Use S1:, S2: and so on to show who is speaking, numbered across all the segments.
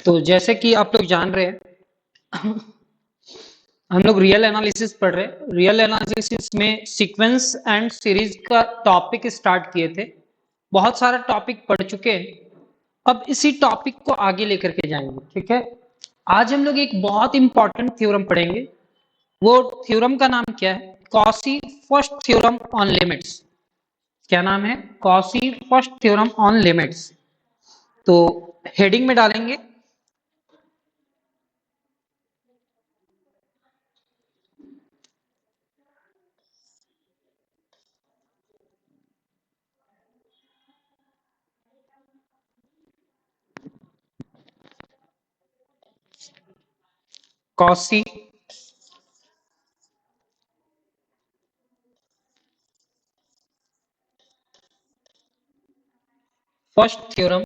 S1: तो जैसे कि आप लोग जान रहे हैं हम लोग रियल एनालिसिस पढ़ रहे हैं। रियल एनालिसिस में सीक्वेंस एंड सीरीज का टॉपिक स्टार्ट किए थे। बहुत सारा टॉपिक पढ़ चुके हैं। अब इसी टॉपिक को आगे लेकर के जाएंगे। ठीक है, आज हम लोग एक बहुत इंपॉर्टेंट थ्योरम पढ़ेंगे। वो थ्योरम का नाम क्या है? Cauchy first theorem on limits. क्या नाम है? Cauchy first theorem on limits. तो हेडिंग में डालेंगे Cauchy first theorem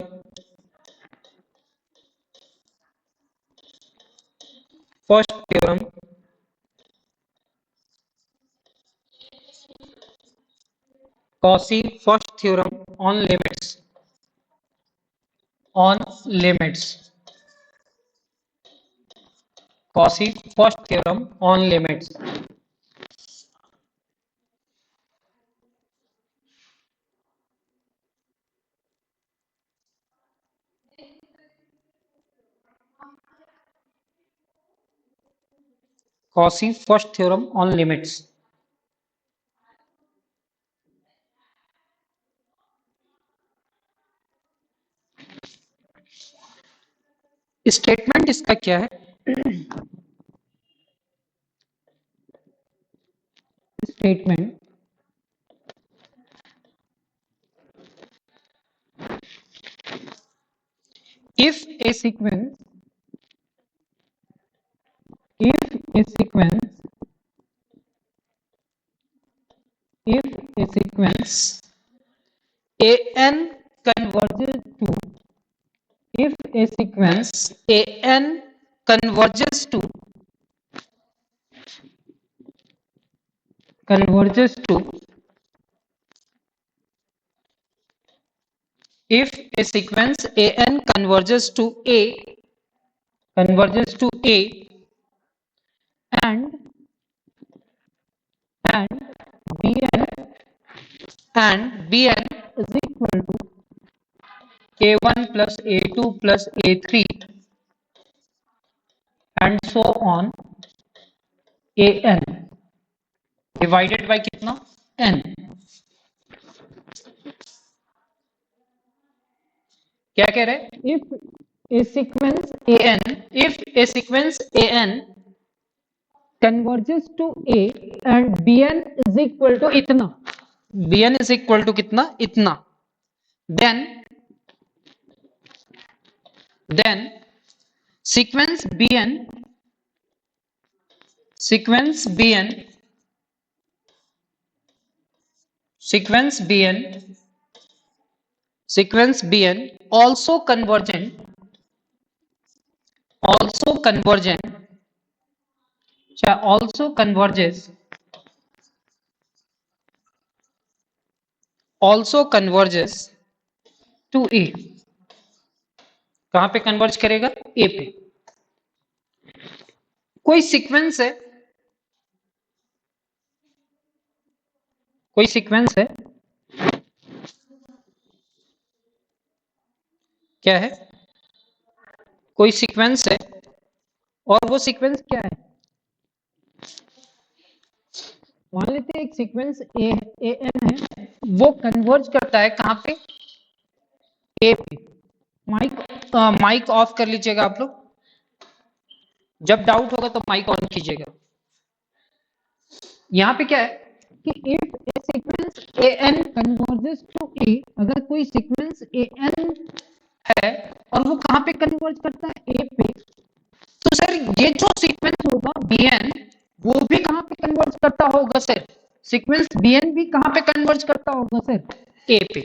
S1: Cauchy first theorem on limits. Cauchy first theorem on limits. Cauchy first theorem on limits. Statement इसका क्या है? Statement if a sequence an converges to if a sequence an converges to if a sequence an converges to a and bn is equal to a1 plus a2 plus a3 and so on an divided by कितना? n. क्या कह रहे हैं? if a sequence an converges to a and bn is equal to इतना, bn is equal to कितना? इतना, then sequence bn also converges to a. कहां पे कन्वर्ज करेगा? ए पे. कोई सीक्वेंस है क्या है? कोई सीक्वेंस है और वो सीक्वेंस क्या है? मान लेते हैं एक सीक्वेंस एन है, वो कन्वर्ज करता है कहां पे? ए पे. माइक ऑफ कर लीजिएगा आप लोग, जब डाउट होगा तो माइक ऑन कीजिएगा. यहाँ पे क्या है कि if a sequence n converges to a, अगर कोई सीक्वेंस एन है और वो कहां पे कन्वर्ज करता है? ए पे, तो सर ये जो सीक्वेंस होगा bn, वो भी कहां पे कन्वर्ज करता होगा सर? सीक्वेंस bn भी कहां पे कन्वर्ज करता होगा सर? ए पे.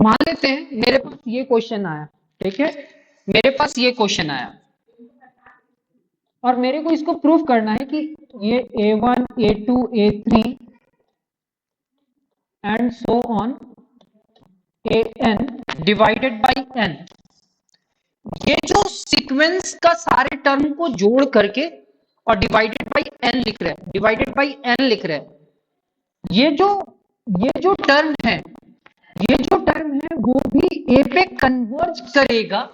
S1: मान लेते हैं मेरे पास ये क्वेश्चन आया. ठीक है, मेरे पास ये क्वेश्चन आया और मेरे को इसको प्रूव करना है कि ये a1 a2 a3 and so on an divided by n. ये जो सीक्वेंस का सारे टर्म को जोड़ करके और डिवाइडेड बाई एन लिख रहे हैं, डिवाइडेड बाई एन लिख रहे हैं, ये जो टर्म है, ये जो टर्म है वो भी ए पे कन्वर्ज करेगा।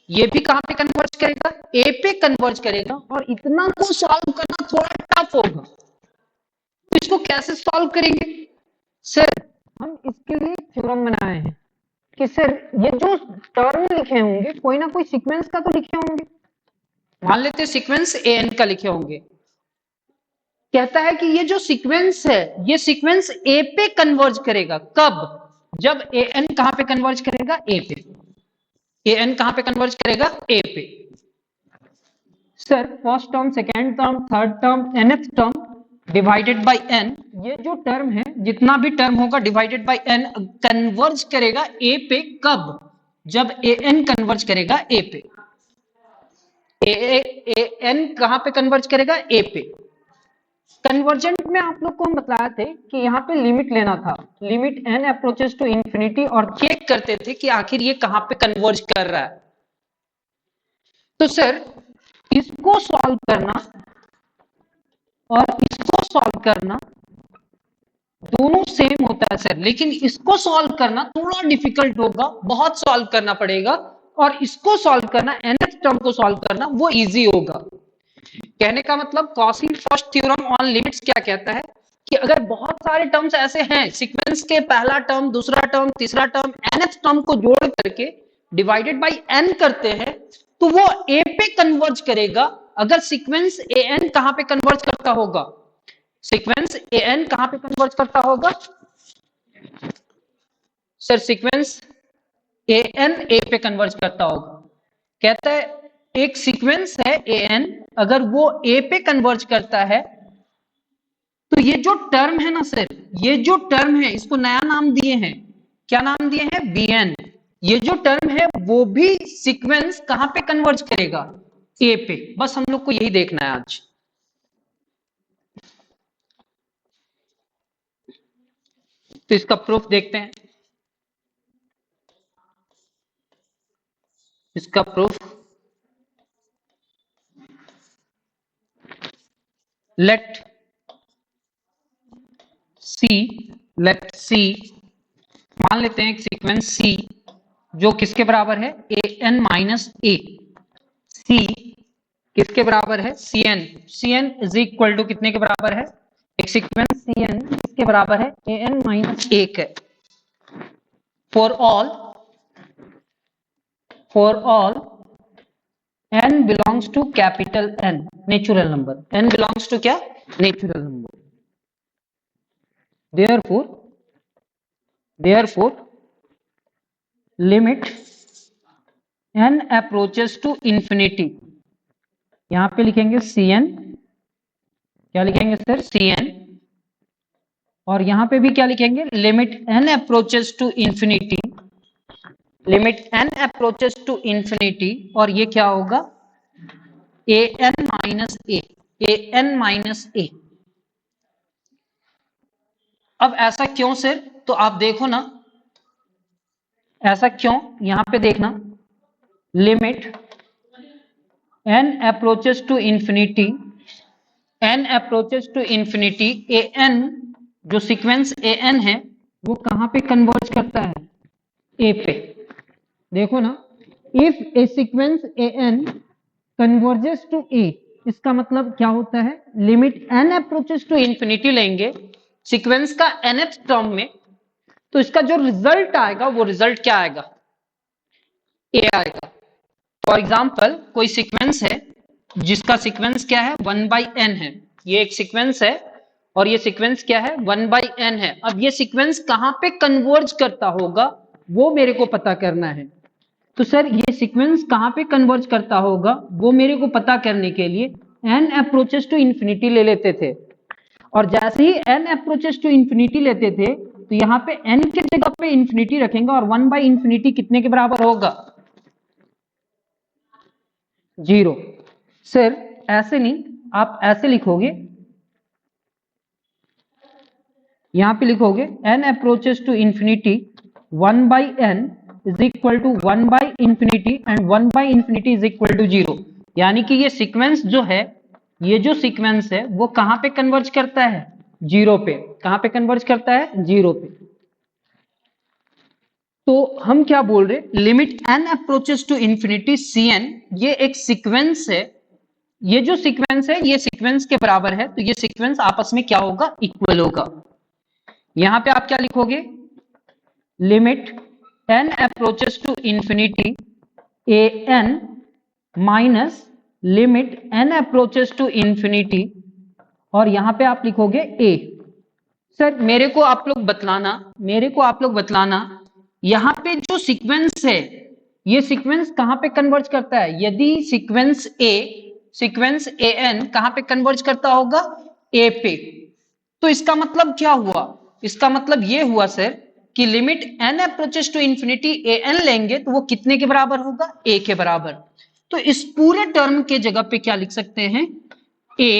S1: ये भी कहां पे कन्वर्ज करेगा? ए पे कन्वर्ज करेगा। और इतना को सॉल्व करना थोड़ा टफ होगा, तो इसको कैसे सॉल्व करेंगे? सर हम इसके लिए थ्योरम बनाए हैं कि सर ये जो टर्म लिखे होंगे कोई ना कोई सीक्वेंस का तो लिखे होंगे। मान लेते हैं सीक्वेंस ए एन का लिखे होंगे। कहता है कि ये जो सीक्वेंस है ये सीक्वेंस ए पे कन्वर्ज करेगा। कब? जब ए एन कहां पे कन्वर्ज करेगा? ए पे। ए एन कहां पे कन्वर्ज करेगा? ए पे। Sir first term, second term, third term, nth term divided by n, ये जो टर्म है जितना भी टर्म होगा डिवाइडेड बाय n कन्वर्ज करेगा a पे। कब? जब ए एन कन्वर्ज करेगा a पे। ए एन कहां पे कन्वर्ज करेगा? a पे। कन्वर्जेंट में आप लोग को हम बताए थे कि यहाँ पे लिमिट लेना था, limit n approaches to infinity, और चेक करते थे कि आखिर ये कहां पे कन्वर्ज कर रहा है। तो सर इसको सॉल्व करना और इसको सॉल्व करना दोनों सेम होता है सर, लेकिन इसको सॉल्व करना थोड़ा डिफिकल्ट होगा, बहुत सॉल्व करना पड़ेगा, और इसको सॉल्व करना, nth टर्म को सॉल्व करना, वो इजी होगा। कहने का मतलब Cauchy first theorem on limits क्या कहता है कि अगर बहुत सारे टर्म्स ऐसे हैं सीक्वेंस के, पहला टर्म, दूसरा टर्म, तीसरा टर्म, nth टर्म को जोड़ करके डिवाइडेड बाय n करते हैं तो वो a पे कन्वर्ज करेगा। अगर सीक्वेंस ए एन कहां पे कन्वर्ज करता होगा? सीक्वेंस ए एन कहां पे कन्वर्ज करता होगा? Sir sequence a n a पे कन्वर्ज करता होगा। कहता है एक सीक्वेंस है ए एन, अगर वो ए पे कन्वर्ज करता है तो ये जो टर्म है ना सर, ये जो टर्म है इसको नया नाम दिए हैं, क्या नाम दिए हैं? bn। ये जो टर्म है वो भी सीक्वेंस कहां पे कन्वर्ज करेगा? ए पे। बस हम लोग को यही देखना है आज। तो इसका प्रूफ देखते हैं। इसका प्रूफ, लेट सी, मान लेते हैं एक सीक्वेंस सी जो किसके बराबर है? ए एन माइनस ए। सी किसके बराबर है? C n. C n is equal to कितने के बराबर है? एक सीक्वेंस सी एन किसके बराबर है? ए एन माइनस एक है। For all n belongs to capital N, natural number। n belongs to क्या? Natural number। therefore limit n approaches to infinity, यहां पे लिखेंगे Cn, क्या लिखेंगे सर? Cn। और यहां पे भी क्या लिखेंगे? Limit n approaches to infinity, limit n approaches to infinity, और ये क्या होगा? A N minus A, A N minus ए। अब ऐसा क्यों सर? तो आप देखो ना, ऐसा क्यों, यहां पे देखना, limit n approaches to infinity, n approaches to infinity, a n जो सीक्वेंस ए एन है वो कहां पे कन्वर्ज करता है? ए पे। देखो ना, if a sequence a n converges to a, इसका मतलब क्या होता है? Limit n approaches to infinity लेंगे सीक्वेंस का nth टर्म में, तो इसका जो रिजल्ट आएगा वो रिजल्ट क्या आएगा? ए आएगा। फॉर एग्जाम्पल कोई सीक्वेंस है जिसका सीक्वेंस क्या है? 1/n है। ये एक सीक्वेंस है और ये सीक्वेंस क्या है? 1/n है। अब ये सीक्वेंस कहां पे कन्वर्ज करता होगा वो मेरे को पता करना है। तो सर ये सीक्वेंस कहां पे कन्वर्ज करता होगा वो मेरे को पता करने के लिए n अप्रोचेस टू इंफिनिटी ले लेते थे, और जैसे ही n अप्रोचेस टू इंफिनिटी लेते थे तो यहाँ पे n के जगह पे इंफिनिटी रखेंगे, और 1/इंफिनिटी कितने के बराबर होगा? 0। सर ऐसे नहीं, आप ऐसे लिखोगे, यहां पे लिखोगे n approaches to infinity 1/n is equal to 1 by infinity and 1 by infinity is equal to 0। यानी कि ये सीक्वेंस जो है, ये जो सीक्वेंस है वो कहां पे कन्वर्ज करता है? 0 पे। कहां पे कन्वर्ज करता है? 0 पे। तो हम क्या बोल रहे, limit n approaches to infinity Cn, ये एक सीक्वेंस है। ये जो सीक्वेंस है ये सीक्वेंस के बराबर है, तो ये सीक्वेंस आपस में क्या होगा? इक्वल होगा। यहां पे आप क्या लिखोगे? Limit n approaches to infinity an minus limit n approaches to infinity, और यहां पे आप लिखोगे a। सर मेरे को आप लोग बतलाना, यहां पे जो सीक्वेंस है ये सीक्वेंस कहां पे कन्वर्ज करता है? यदि सीक्वेंस an कहां पे कन्वर्ज करता होगा? a पे। तो इसका मतलब क्या हुआ? इसका मतलब ये हुआ सर कि limit n approaches to infinity an लेंगे तो वो कितने के बराबर होगा? a के बराबर। तो इस पूरे टर्म के जगह पे क्या लिख सकते हैं? a,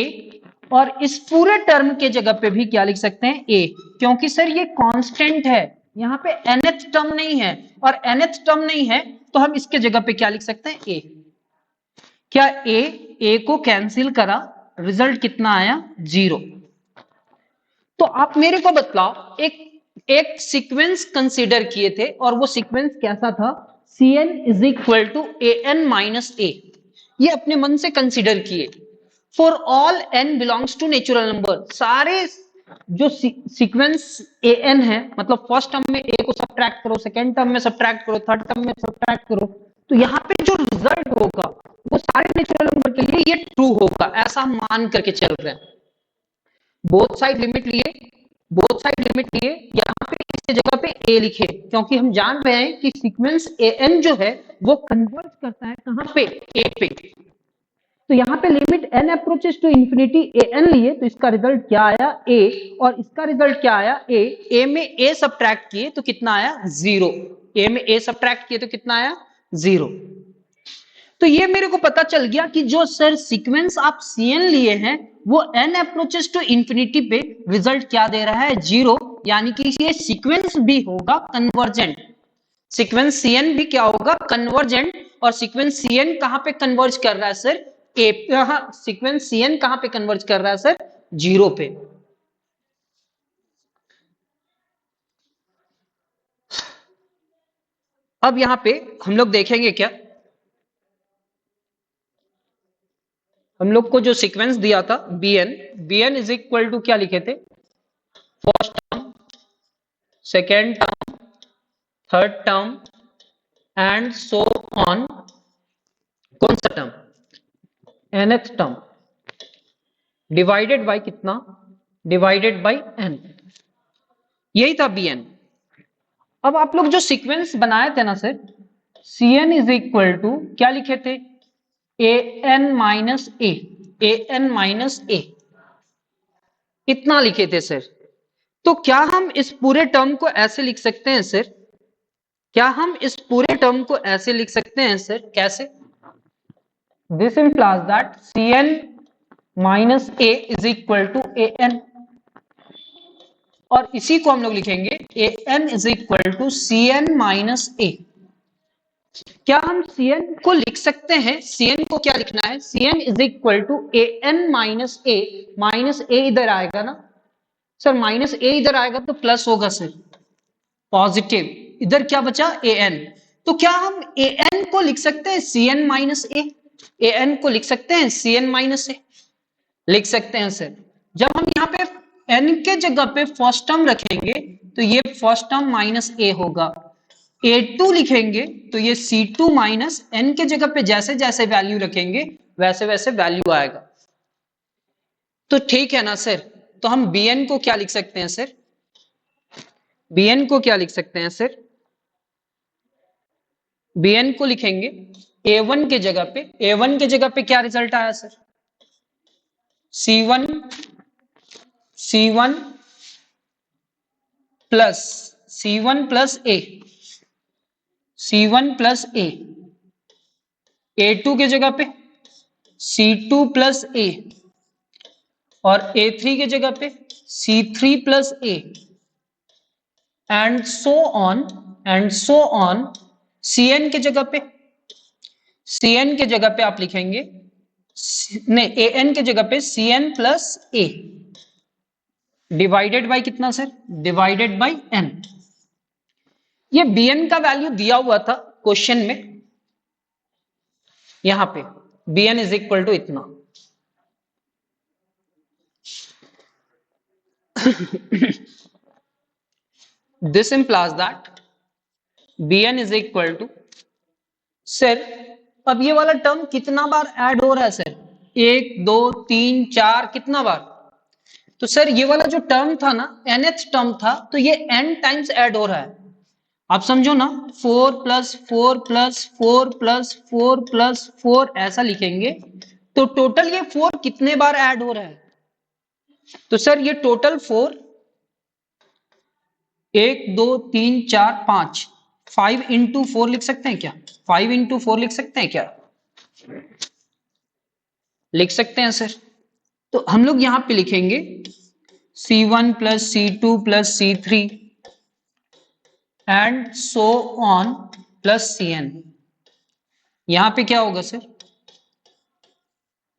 S1: और इस पूरे टर्म के जगह पे भी क्या लिख सकते हैं? a, क्योंकि सर ये कांस्टेंट है, यहां पे nth टर्म नहीं है, और nth टर्म नहीं है तो हम इसके जगह पे क्या लिख सकते हैं? a। क्या a को कैंसिल करा, रिजल्ट कितना आया? 0। तो आप मेरे को बतलाओ, एक सीक्वेंस कंसीडर किए थे और वो सीक्वेंस कैसा था? Cn is equal to an minus a। ये अपने मन से कंसीडर किए। For all n belongs to natural number, सारे जो सीक्वेंस an है, मतलब फर्स्ट टर्म में a को सब्ट्रैक्ट करो, सेकेंड टर्म में सब्ट्रैक्ट करो, थर्ड टर्म में सब्ट्रैक्ट करो, तो यहाँ पे जो रिजल्ट होगा वो सारे नेचुरल नंबर के लिए ये ट्रू होगा, ऐसा मान करके चल रहे हैं। बोथ साइड लिमिट लिए यहाँ पे इसके जगह पे a लिखे, क्योंकि हम जान रहे हैं कि सीक्वेंस an जो है वो कन्वर्ज करता है कहां पे? a पे। तो यहाँ पे limit n approaches to infinity an लिए, तो इसका रिजल्ट क्या आया? a, और इसका रिजल्ट क्या आया? a में a सब्ट्रैक्ट किए तो कितना आया? 0। a में a सब्ट्रैक्ट किए तो कितना आया? 0। तो ये मेरे को पता चल गया कि जो सर सीक्वेंस आप Cn लिए हैं वो n अप्रोचेस टू इंफिनिटी पे रिजल्ट क्या दे रहा है? 0। यानी कि ये सीक्वेंस भी होगा कन्वर्जेंट। सीक्वेंस Cn भी क्या होगा? कन्वर्जेंट। और सीक्वेंस Cn कहां पे कन्वर्ज कर रहा है सर? a। सीक्वेंस Cn कहां पे कन्वर्ज कर रहा है सर? 0 पे। अब यहां पे हम लोग देखेंगे क्या, हम लोग को जो सीक्वेंस दिया था bn इज इक्वल टू क्या लिखे थे? First term, second term, third term and so on. कौन सा term? nth term divided by कितना? Divided by n। यही था bn। अब आप लोग जो सीक्वेंस बनाए थे ना sir, Cn is equal to क्या लिखे थे? an माइनस a, इतना लिखे थे सर। तो क्या हम इस पूरे टर्म को ऐसे लिख सकते हैं सर? क्या हम इस पूरे टर्म को ऐसे लिख सकते हैं सर? कैसे? This implies that Cn minus a is equal to an, और इसी को हम लोग लिखेंगे an is equal to Cn minus a। क्या हम Cn को लिख सकते हैं? Cn को क्या लिखना है? Cn is equal to an minus a, minus a इधर आएगा ना सर, माइनस a इधर आएगा तो प्लस होगा सर, पॉजिटिव। इधर क्या बचा? an। तो क्या हम an को लिख सकते हैं Cn माइनस a? an को लिख सकते हैं Cn माइनस a? लिख सकते हैं सर। जब हम यहाँ पे n के जगह पे फर्स्ट टर्म रखेंगे तो ये फर्स्ट टर्म माइनस a होगा, a2 लिखेंगे तो ये c2 माइनस n के जगह पे जैसे जैसे वैल्यू रखेंगे वैसे वैसे वैल्यू आएगा। तो ठीक है ना सर? तो हम bn को क्या लिख सकते हैं सर? bn को क्या लिख सकते हैं सर? bn को लिखेंगे a1 के जगह पे, a1 के जगह पे क्या रिजल्ट आया sir? c1 plus a, c1 plus a, a2 के जगह पे c2 प्लस a, और a3 के जगह पे c3 plus a, and so on Cn के जगह पे, Cn के जगह पे आप लिखेंगे नहीं, An के जगह पे Cn plus A divided by कितना सर, डिवाइडेड बाई N। ये Bn का वैल्यू दिया हुआ था क्वेश्चन में, यहां पे Bn इज इक्वल टू इतना। This implies that Bn is equal to, sir अब ये वाला टर्म कितना बार ऐड हो रहा है सर, 1 2 3 4 कितना बार, तो सर ये वाला जो टर्म था ना nth टर्म था, तो ये n टाइम्स ऐड हो रहा है। आप समझो ना, 4 प्लस 4 प्लस 4 प्लस 4 प्लस 4 ऐसा लिखेंगे, तो टोटल ये 4 कितने बार ऐड हो रहा है, तो सर ये टोटल 4 1 2 3 4 5 5 इंटू 4 लिख सकते हैं क्या, 5 इंटू 4 लिख सकते हैं क्या, लिख सकते हैं सर। तो हम लोग यहां पे लिखेंगे C1 plus C2 plus C3 and so on plus Cn। यहां पे क्या होगा sir,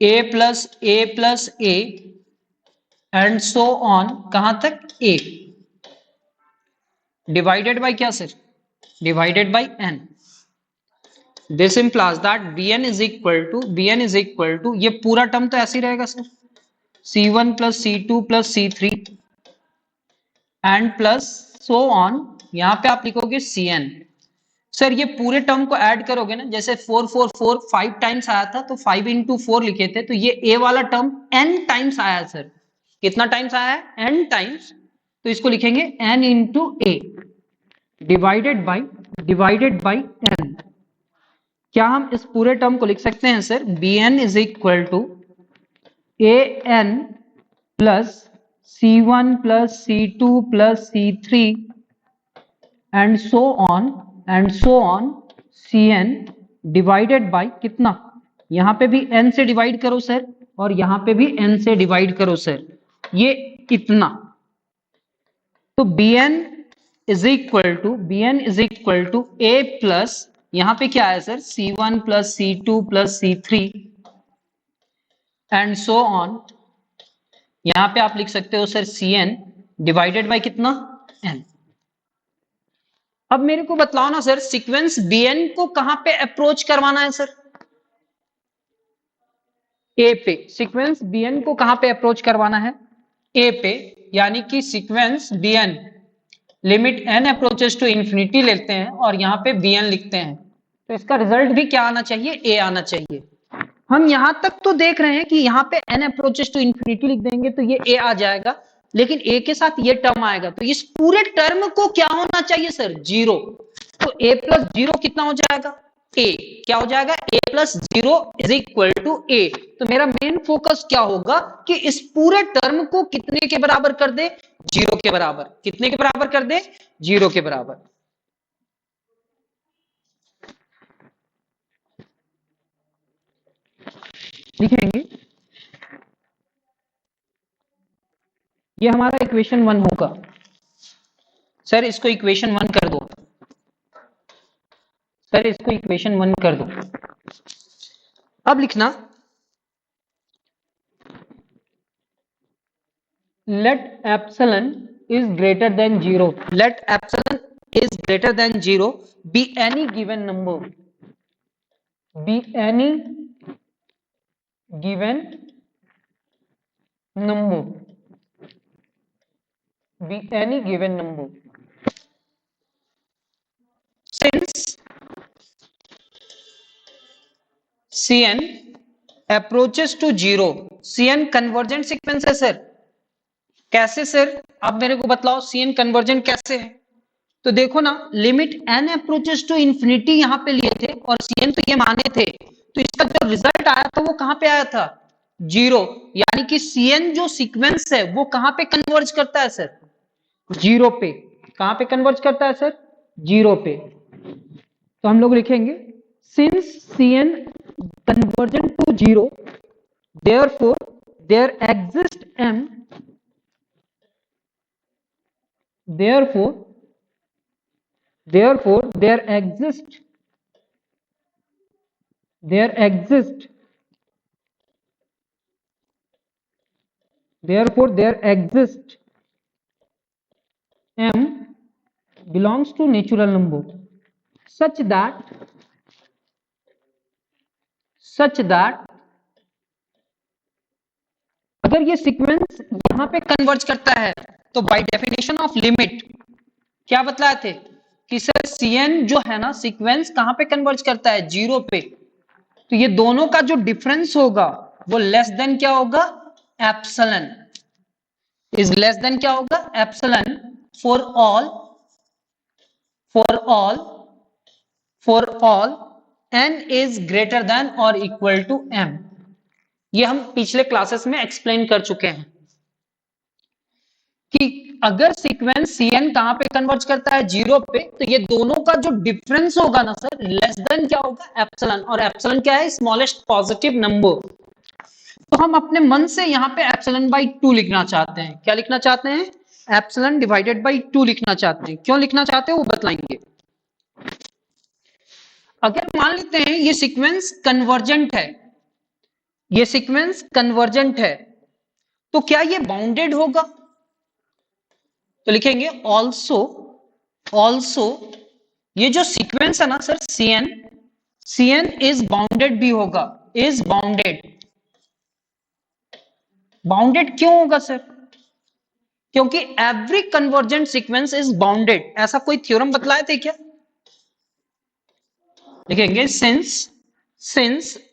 S1: A plus A and so on कहां तक A, डिवाइडेड बाय क्या sir, divided by n। This implies that Bn is equal to ये पूरा term तो ऐसे ही रहेगा sir, C1 plus C2 plus C3 and plus so on, यहां पे आप लिखोगे Cn। सर ये पूरे टर्म को ऐड करोगे ना, जैसे 4 4 4 5 टाइम्स आया था, तो 5 इंटू 4 लिखे थे, तो ये A वाला टर्म n टाइम्स आया है सर, कितना टाइम्स आया है, n टाइम्स, तो इसको लिखेंगे n into A divided by n। क्या हम इस पूरे टर्म को लिख सकते हैं sir, Bn is equal to An plus C1 plus C2 plus C3 and so on Cn divided by कितना, यहां पे भी n से डिवाइड करो सर, और यहां पे भी n से डिवाइड करो सर, ये इतना। तो Bn is equal to A plus, यहां पे क्या है sir, C1 plus C2 plus C3 and so on, यहां पे आप लिख सकते हो सर Cn डिवाइडेड बाय कितना, n। अब मेरे को बतलाओ ना सर, सीक्वेंस Bn को कहां पे अप्रोच करवाना है सर, A पे। सीक्वेंस Bn को कहां पे अप्रोच करवाना है, A पे, यानी कि sequence Bn limit n approaches to infinity लेते हैं और यहां पे Bn लिखते हैं, तो इसका रिजल्ट भी क्या आना चाहिए, A आना चाहिए। हम यहां तक तो देख रहे हैं कि यहां पे n अप्रोचेस टू इंफिनिटी लिख देंगे तो ये A आ जाएगा, लेकिन A के साथ ये टर्म आएगा, तो इस पूरे टर्म को क्या होना चाहिए सर, 0। तो A प्लस 0 कितना हो जाएगा, A क्या हो जाएगा, A plus 0 is equal to A। तो मेरा मेन फोकस क्या होगा कि इस पूरे टर्म को कितने के बराबर कर दे, 0 के बराबर। कितने के बराबर कर दे, 0 के बराबर। लिखेंगे, ये हमारा इक्वेशन 1 होगा सर, इसको इक्वेशन 1 कर दो सर, इसको इक्वेशन 1 कर दो। अब लिखना, let epsilon is greater than 0, let epsilon is greater than 0 be any given number, be any given number, be any given number, since Cn approaches to 0, Cn convergent sequence है sir. कैसे sir, आप मेरे को बतलाओ Cn convergent कैसे है। तो देखो ना, limit n approaches to infinity यहां पे लिए थे और Cn तो ये माने थे, तो इसका जो रिजल्ट आया था वो कहां पे आया था, 0। यानी कि Cn जो सीक्वेंस है वो कहां पे कन्वर्ज करता है सर, 0 पे। कहां पे कन्वर्ज करता है सर, 0 पे। तो हम लोग लिखेंगे, since Cn convergent to 0, therefore there exists m, therefore there exists there exist, therefore there exist m belongs to natural number such that अगर ये सीक्वेंस यहां पे कन्वर्ज करता है तो बाय डेफिनेशन ऑफ लिमिट क्या बतलाए थे कि सर Cn जो है ना सीक्वेंस कहां पे कन्वर्ज करता है, जीरो पे। तो ये दोनों का जो डिफरेंस होगा वो लेस देन क्या होगा, एप्सिलॉन इज लेस देन क्या होगा, epsilon for all for all for all n is greater than और इक्वल टू m। ये हम पिछले क्लासेस में एक्सप्लेन कर चुके हैं कि अगर सीक्वेंस Cn कहां पे कन्वर्ज करता है, जीरो पे, तो ये दोनों का जो डिफरेंस होगा ना सर, लेस देन क्या होगा, एप्सिलॉन। और एप्सिलॉन क्या है, स्मॉलेस्ट पॉजिटिव नंबर। तो हम अपने मन से यहां पे एप्सिलॉन बाई 2 लिखना चाहते हैं। क्या लिखना चाहते हैं, एप्सिलॉन डिवाइडेड बाई 2 लिखना चाहते हैं। क्यों लिखना चाहते हैं वो बतलाएंगे। अगर मान लेते हैं ये सीक्वेंस कन्वर्जेंट है, ये सीक्वेंस कन्वर्जेंट है, तो क्या ये बाउंडेड होगा, तो लिखेंगे ऑल्सो ऑल्सो ये जो सीक्वेंस है ना सर Cn इज बाउंडेड भी होगा, इज बाउंडेड। बाउंडेड क्यों होगा सर, क्योंकि every convergent sequence is bounded. ऐसा कोई थ्योरम बतलाए थे क्या, लिखेंगे since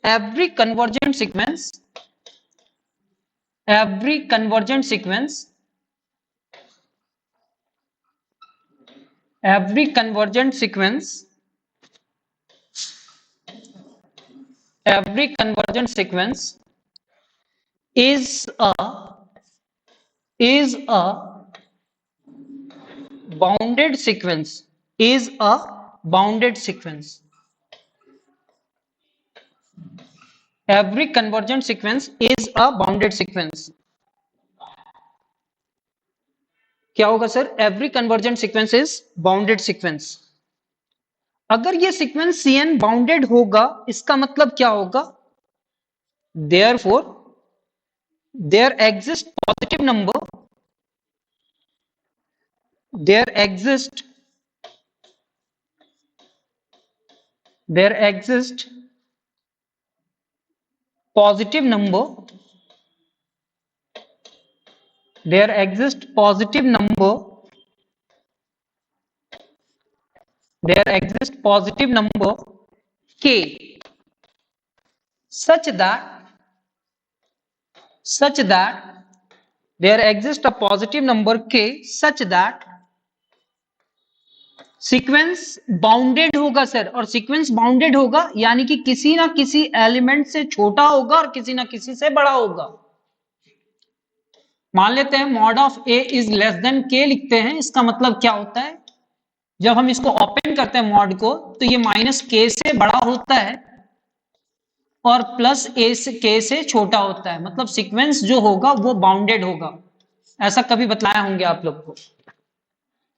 S1: every convergent sequence every convergent sequence every convergent sequence is a bounded sequence is a bounded sequence every convergent sequence is a bounded sequence। क्या होगा sir, every convergent sequence is bounded sequence। अगर ये sequence Cn bounded होगा इसका मतलब क्या होगा, therefore there exists positive number there exist there exist positive number there exist positive number there exist positive number k such that there exists a positive number k such that sequence bounded होगा sir. और sequence bounded होगा यानी कि किसी ना किसी element से छोटा होगा और किसी ना किसी से बड़ा होगा। मान लेते हैं mod of A is less than के लिखते हैं, इसका मतलब क्या होता है, जब हम इसको ओपन करते हैं मॉड को तो ये माइनस के से बड़ा होता है और प्लस ए से के से छोटा होता है, मतलब सीक्वेंस जो होगा वो बाउंडेड होगा। ऐसा कभी बतलाया होंगे आप लोग को।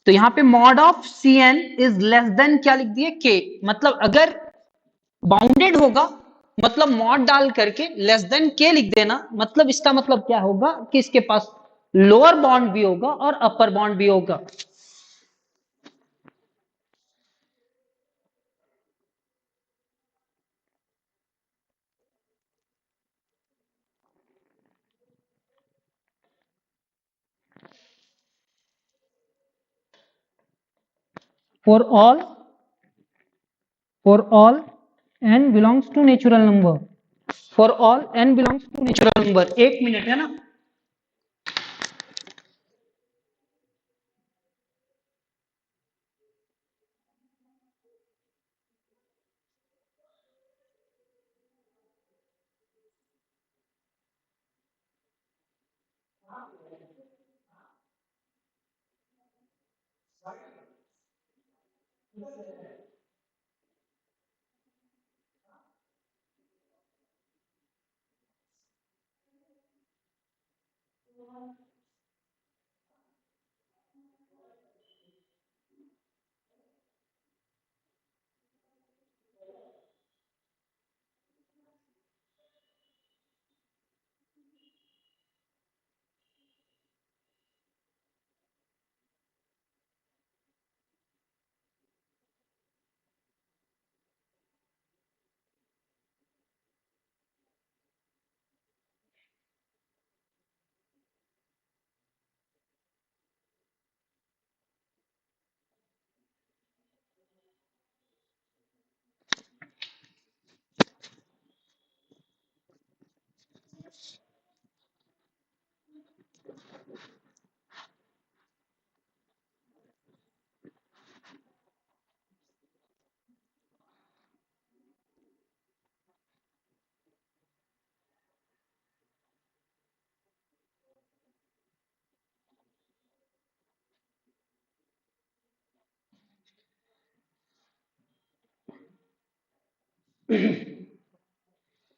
S1: तो यहां पे mod of c n is less than क्या लिख दिए, के। मतलब अगर बाउंडेड होगा मतलब मॉड डाल करके लेस देन के लिख देना, मतलब इसका मतलब क्या होगा कि इसके पास लोअर बाउंड भी होगा और अपर बाउंड भी होगा। for all n belongs to natural number for all n belongs to natural number। एक मिनट है ना,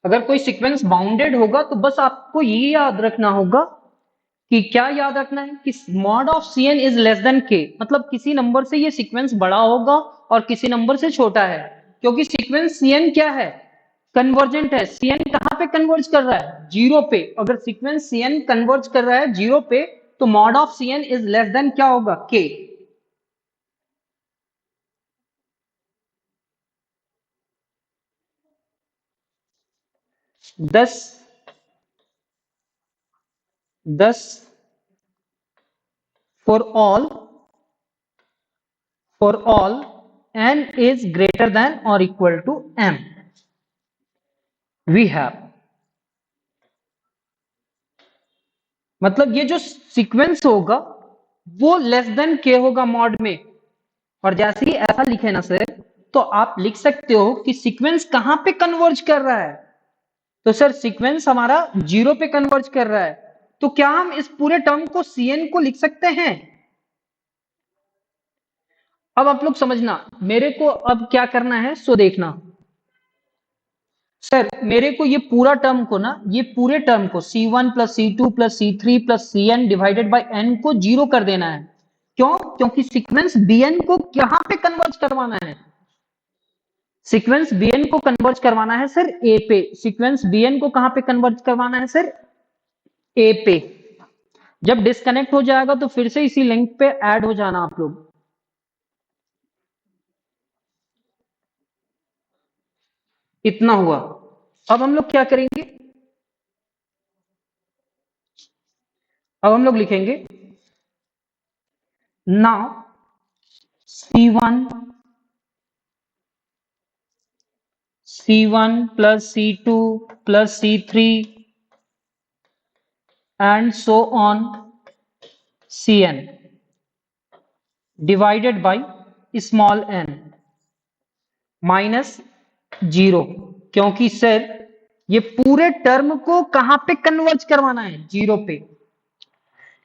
S1: अगर कोई सीक्वेंस बाउंडेड होगा तो बस आपको ये याद रखना होगा कि क्या याद रखना है कि mod of c n is less than k, मतलब किसी नंबर से ये सीक्वेंस बड़ा होगा और किसी नंबर से छोटा है, क्योंकि सीक्वेंस सी एन क्या है, कन्वर्जेंट है। सी एन कहां पे कन्वर्ज कर रहा है, जीरो पे। अगर सीक्वेंस सी एन कन्वर्ज कर रहा है जीरो पे, तो mod of c n is less than क्या होगा, के। 10 10 for all n is greater than or equal to m, we have, मतलब ये जो सीक्वेंस होगा वो लेस देन के होगा मॉड में। और जैसे ही ऐसा लिखे ना सर, तो आप लिख सकते हो कि सीक्वेंस कहां पे कन्वर्ज कर रहा है। तो सर सीक्वेंस हमारा जीरो पे कन्वर्ज कर रहा है, तो क्या हम इस पूरे टर्म को सीएन को लिख सकते हैं। अब आप लोग समझना, मेरे को अब क्या करना है सो देखना। सर मेरे को ये पूरा टर्म को ना, ये पूरे टर्म को C1 plus C2 plus C3 plus Cn divided by n को जीरो कर देना है। क्यों, क्योंकि सीक्वेंस Bn को कहां पे कन्वर्ज करवाना है, सीक्वेंस Bn को कन्वर्ज करवाना है सर A पे। सीक्वेंस Bn को कहां पे कन्वर्ज करवाना है सर, A पे। जब डिस्कनेक्ट हो जाएगा तो फिर से इसी लिंक पे ऐड हो जाना आप लोग। इतना हुआ। अब हम लोग क्या करेंगे, अब हम लोग लिखेंगे now C1 plus C2 plus C3 and so on Cn divided by small n minus zero. क्योंकि सर ये पूरे टर्म को कहां पे कन्वर्ज करवाना है, जीरो पे।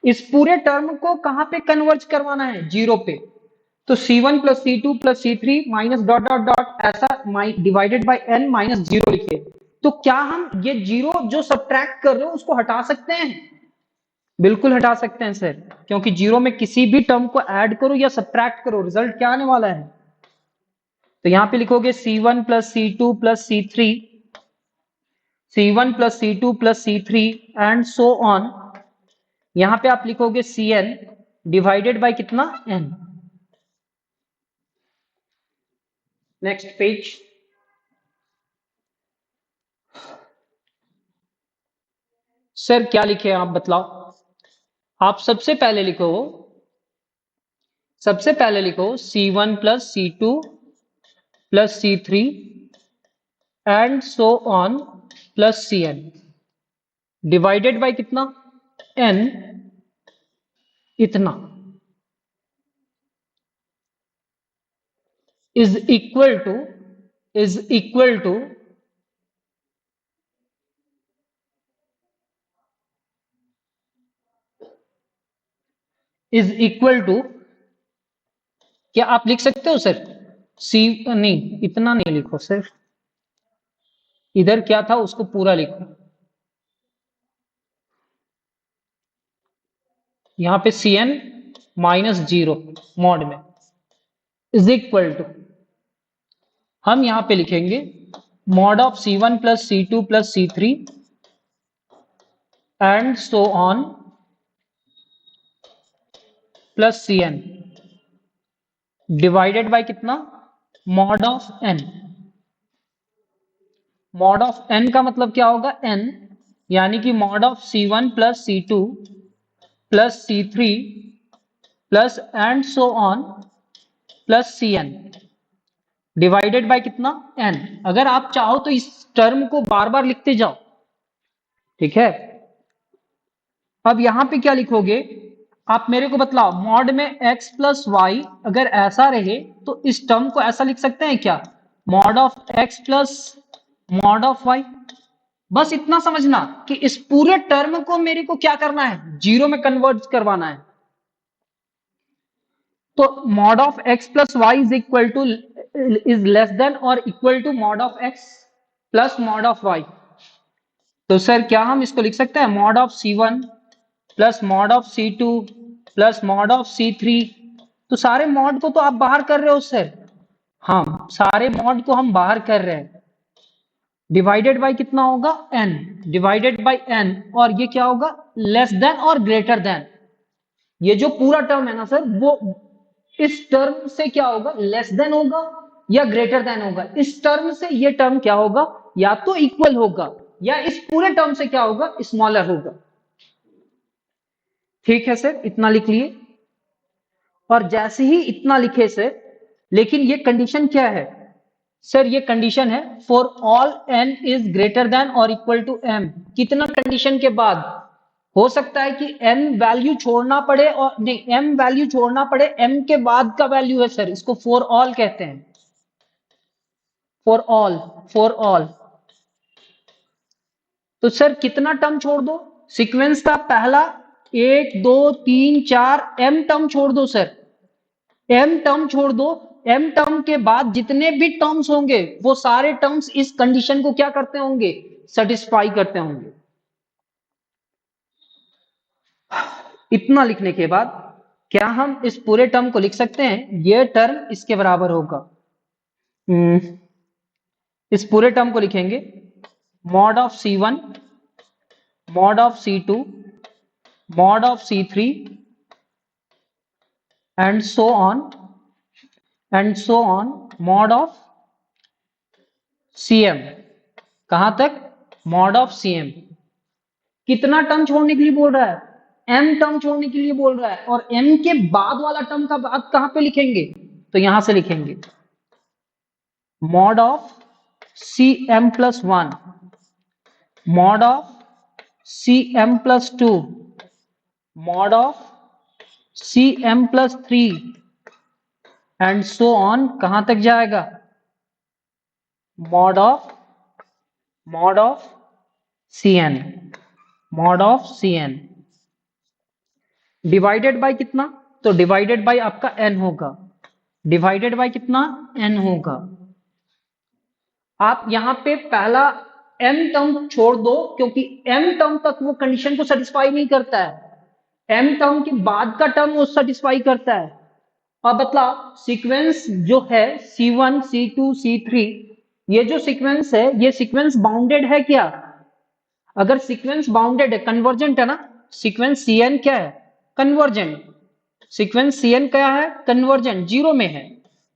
S1: इस पूरे टर्म को कहां पे कन्वर्ज करवाना है, जीरो पे। तो C1 plus C2 plus C3 minus dot dot dot ऐसा divided by n minus zero लिखिए। तो क्या हम ये जीरो जो सब्ट्रैक्ट कर रहे हो उसको हटा सकते हैं, बिल्कुल हटा सकते हैं सर, क्योंकि जीरो में किसी भी टर्म को ऐड करो या सब्ट्रैक्ट करो रिजल्ट क्या आने वाला है। तो यहां पे लिखोगे C1 plus C2 plus C3, C1 plus C2 plus C3 and so on. यहां पे आप लिखोगे Cn डिवाइडेड बाय कितना, n। Next page. सर क्या लिखे आप बतलाओ। आप सबसे पहले लिखो C1 plus C2 plus C3 and so on plus Cn divided by कितना, n, इतना, is equal to is equal to is equal to, क्या आप लिख सकते हो सर, सी नहीं इतना नहीं लिखो सर, इधर क्या था उसको पूरा लिखो। यहां पे Cn माइनस जीरो मॉड में इज इक्वल टू, हम यहां पे लिखेंगे mod of C1 plus C2 plus C3 and so on plus Cn divided by कितना, mod of n। Mod of n का मतलब क्या होगा, n, यानी कि mod of C1 plus C2 plus C3 plus and so on plus Cn divided by कितना, n। अगर आप चाहो तो इस टर्म को बार बार लिखते जाओ, ठीक है। अब यहां पे क्या लिखोगे, आप मेरे को बतलाओ, मॉड में x प्लस वाई अगर ऐसा रहे तो इस टर्म को ऐसा लिख सकते हैं क्या, mod of x plus mod of y. बस इतना समझना कि इस पूरे टर्म को मेरे को क्या करना है, जीरो में कन्वर्ट करवाना है। तो mod of x plus y is equal to is less than और equal to mod of x plus mod of y। तो सर क्या हम इसको लिख सकते हैं, mod of c1 plus mod of c2 plus mod of c3। तो सारे मॉड को तो आप बाहर कर रहे हो सर, हाँ सारे मॉड को हम बाहर कर रहे हैं। डिवाइडेड बाय कितना होगा, n, डिवाइडेड बाय n, और ये क्या होगा, लेस देन और ग्रेटर देन। ये जो पूरा टर्म है ना सर, वो इस टर्म से क्या होगा, लेस देन होगा या ग्रेटर देन होगा। इस टर्म से ये टर्म क्या होगा, या तो इक्वल होगा या इस पूरे टर्म से क्या होगा, स्मॉलर होगा। ठीक है सर, इतना लिख लिए। और जैसे ही इतना लिखे सर, लेकिन ये कंडीशन क्या है सर, ये कंडीशन है for all n is greater than और इक्वल टू m। कितना कंडीशन के बाद, हो सकता है कि n वैल्यू छोड़ना पड़े, और नहीं m वैल्यू छोड़ना पड़े, m के बाद का वैल्यू है सर, इसको फॉर ऑल कहते हैं, फॉर ऑल, फॉर ऑल। तो सर कितना टर्म छोड़ दो, सीक्वेंस का पहला 1 2 3 4 m टर्म छोड़ दो सर, m टर्म छोड़ दो। m टर्म के बाद जितने भी टर्म्स होंगे वो सारे टर्म्स इस कंडीशन को क्या करते होंगे, सेटिस्फाई करते होंगे। इतना लिखने के बाद क्या हम इस पूरे टर्म को लिख सकते हैं, ये टर्म इसके बराबर होगा। इस पूरे टर्म को लिखेंगे mod of c1 mod of c2 mod of c3 and so on mod of cm। कहां तक, मॉड ऑफ cm। कितना टर्म छोड़ने के लिए बोल रहा है, m टर्म छोड़ने के लिए बोल रहा है, और m के बाद वाला टर्म का बाद कहां पे लिखेंगे, तो यहां से लिखेंगे mod of cm plus 1 mod of cm plus 2 mod of cm plus 3 and so on, कहां तक जाएगा, mod of cn, mod of cn divided by कितना, तो डिवाइडेड बाय आपका n होगा, डिवाइडेड बाय कितना, n होगा। आप यहां पे पहला m टर्म छोड़ दो, क्योंकि m टर्म तक वो कंडीशन को सेटिस्फाई नहीं करता है, m टर्म के बाद का टर्म वो सेटिस्फाई करता है। और बतलाओ सीक्वेंस जो है c1 c2 c3, ये जो सीक्वेंस है ये सीक्वेंस बाउंडेड है क्या, अगर सीक्वेंस बाउंडेड है, कन्वर्जेंट है ना, सीक्वेंस cn क्या है, कन्वर्जेंट, सीक्वेंस cn क्या है, कन्वर्जेंट, जीरो में है।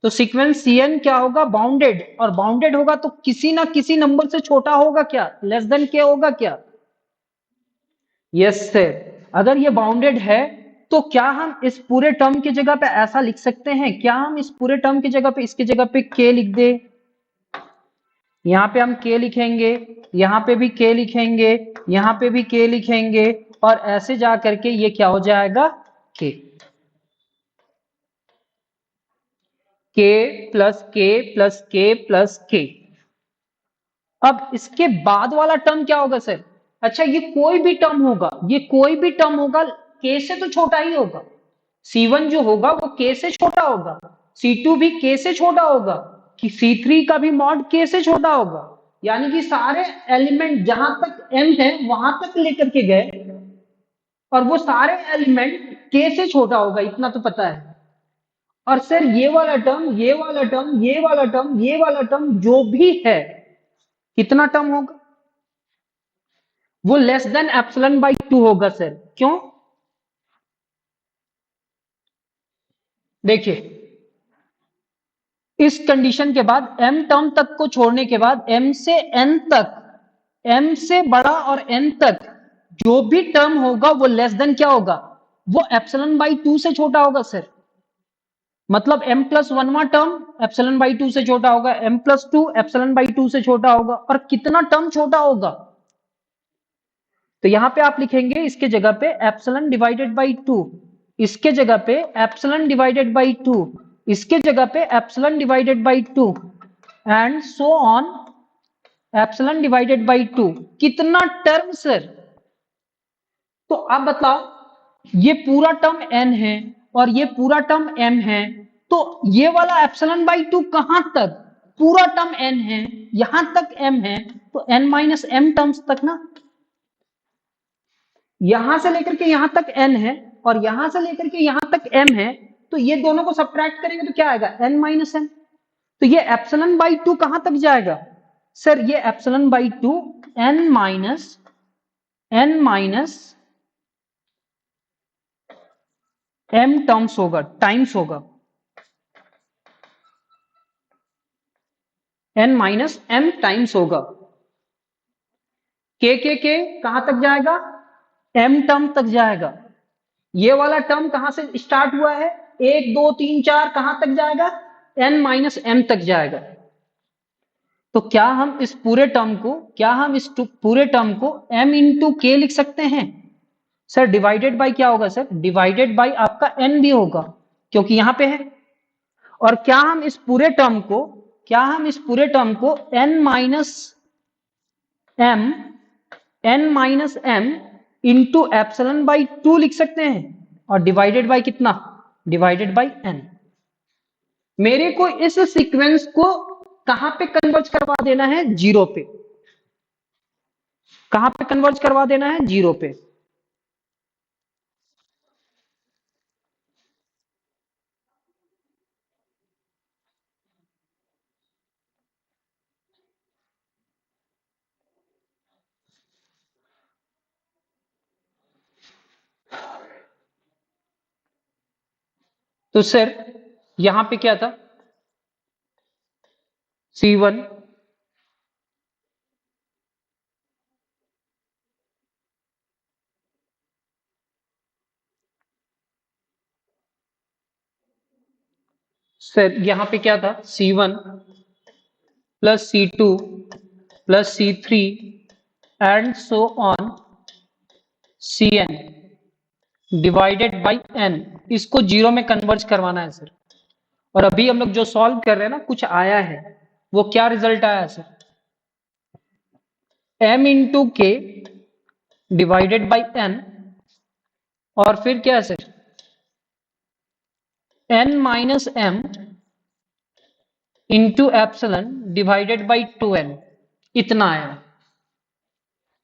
S1: तो सीक्वेंस cn क्या होगा, बाउंडेड, और बाउंडेड होगा तो किसी ना किसी नंबर से छोटा होगा क्या, लेस देन क्या होगा क्या, यस सर। अगर ये बाउंडेड है तो क्या हम इस पूरे टर्म की जगह पे ऐसा लिख सकते हैं, क्या हम इस पूरे टर्म की जगह पे इसकी जगह पे k लिख दे, यहां पे हम k लिखेंगे, यहां पे भी k लिखेंगे, यहां पे भी k लिखेंगे, और ऐसे जा करके ये क्या हो जाएगा, k, k plus k plus k plus k। अब इसके बाद वाला टर्म क्या होगा सर, अच्छा ये कोई भी टर्म होगा, ये कोई भी टर्म होगा k से तो छोटा ही होगा, c1 जो होगा वो k से छोटा होगा, c2 भी k से छोटा होगा, कि c3 का भी मॉड k से छोटा होगा। यानी कि सारे एलिमेंट जहां तक m है वहां तक लेकर के गए, और वो सारे एलिमेंट k से छोटा होगा, इतना तो पता है। और सर ये वाला टर्म, ये वाला टर्म, ये वाला टर्म, ये वाला टर्म जो भी है, कितना टर्म होगा, वो लेस देन एप्सिलॉन बाई 2 होगा सर। क्यों, देखिए इस कंडीशन के बाद m टर्म तक को छोड़ने के बाद m से n तक, m से बड़ा और n तक जो भी टर्म होगा वो लेस देन क्या होगा, वो एप्सिलॉन बाई 2 से छोटा होगा सर। मतलब m प्लस 1वां टर्म एप्सिलॉन बाई 2 से छोटा होगा, m प्लस 2 एप्सिलॉन बाई 2 से छोटा होगा, और कितना टर्म छोटा होगा, तो यहां पे आप लिखेंगे इसके जगह पे एप्सिलॉन डिवाइडेड बाई 2, इसके जगह पे एप्सिलॉन डिवाइडेड बाई 2, इसके जगह पे epsilon divided by 2 and so on epsilon divided by 2। कितना टर्म सर? तो आप बताओ, ये पूरा टर्म n है और ये पूरा टर्म m है, तो ये वाला एप्सिलॉन बाई 2 कहां तक? पूरा टर्म n है, यहां तक m है, तो n माइनस m टर्म्स तक ना। यहां से लेकर के यहां तक n है और यहां से लेकर के यहां तक m है, तो ये दोनों को सब्ट्रैक्ट करेंगे तो क्या आएगा? n minus m। तो ये एप्सिलॉन बाई 2 कहां तक जाएगा सर? ये epsilon by 2 n minus m terms होगा, टाइम्स होगा, n माइनस m टाइम्स होगा। k कहां तक जाएगा? m टर्म तक जाएगा। ये वाला टर्म कहां से स्टार्ट हुआ है? 1 2 3 4 कहां तक जाएगा? n माइनस m तक जाएगा। तो क्या हम इस पूरे टर्म को m इंटू के लिख सकते हैं सर? डिवाइडेड बाय क्या होगा सर? डिवाइडेड बाय आपका n भी होगा, क्योंकि यहां पे है। और क्या हम इस पूरे टर्म को n minus m into epsilon by 2 लिख सकते हैं? और डिवाइडेड बाय कितना? Divided by n। मेरे को इस सीक्वेंस को कहां पे कन्वर्ज करवा देना है? जीरो पे। कहां पे कन्वर्ज करवा देना है? जीरो पे। तो सर यहां पे क्या था? C1 सर यहां पे क्या था? C1 plus C2 plus C3 and so on Cn divided by n। इसको जीरो में कन्वर्ज करवाना है सर। और अभी हम लोग जो सॉल्व कर रहे हैं ना, कुछ आया है, वो क्या रिजल्ट आया sir? m into k divided by n, और फिर क्या है sir? n minus m into epsilon divided by 2n, इतना आया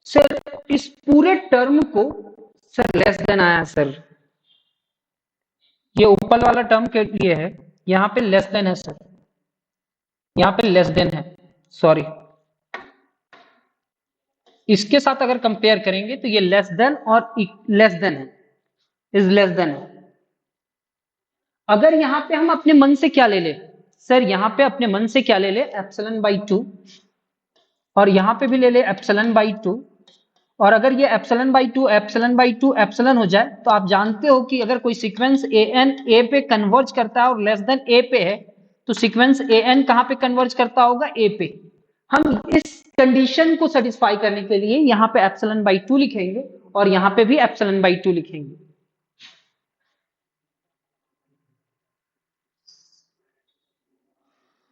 S1: सर। इस पूरे टर्म को सर लेस देन आया सर। ये ऊपर वाला टर्म के लिए है, यहां पे लेस देन है सर, यहां पे लेस देन है, सॉरी। इसके साथ अगर कंपेयर करेंगे तो ये लेस देन और लेस देन है, इज लेस देन है। अगर यहां पे हम अपने मन से क्या ले ले सर? यहां पे अपने मन से क्या ले ले? एप्सिलॉन बाई 2, और यहां पे भी ले ले एप्सिलॉन बाई 2। और अगर ये epsilon by 2 epsilon by 2 epsilon हो जाए, तो आप जानते हो कि अगर कोई सीक्वेंस an a पे कन्वर्ज करता है और लेस देन a पे है, तो सीक्वेंस an कहां पे कन्वर्ज करता होगा? a पे। हम इस कंडीशन को सेटिस्फाई करने के लिए यहां पे एप्सिलॉन बाई 2 लिखेंगे और यहां पे भी एप्सिलॉन बाई 2 लिखेंगे।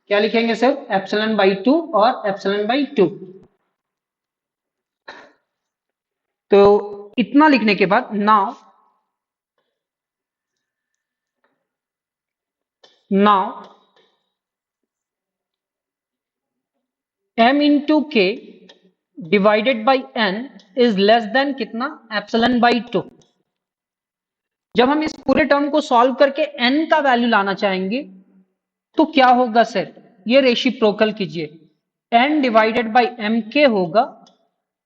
S1: क्या लिखेंगे सर? एप्सिलॉन बाई 2 और एप्सिलॉन बाई 2। तो इतना लिखने के बाद now m into k divided by n is less than कितना? Epsilon by 2। जब हम इस पूरे टर्म को सॉल्व करके n का वैल्यू लाना चाहेंगे तो क्या होगा सर? ये रेसिप्रोकल कीजिए, n डिवाइडेड बाई m के होगा,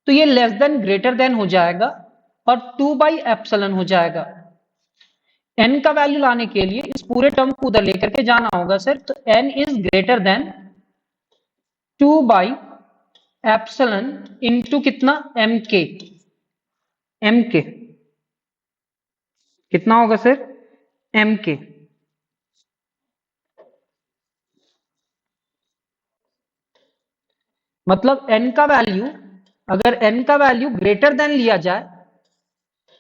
S1: तो ये लेस देन ग्रेटर देन हो जाएगा और 2 बाई एप्सिलॉन हो जाएगा। n का वैल्यू लाने के लिए इस पूरे टर्म को उधर लेकर के जाना होगा सर, तो n is greater then 2 by epsilon into कितना? m के। कितना होगा सर? m के। मतलब n का वैल्यू अगर n का वैल्यू ग्रेटर देन लिया जाए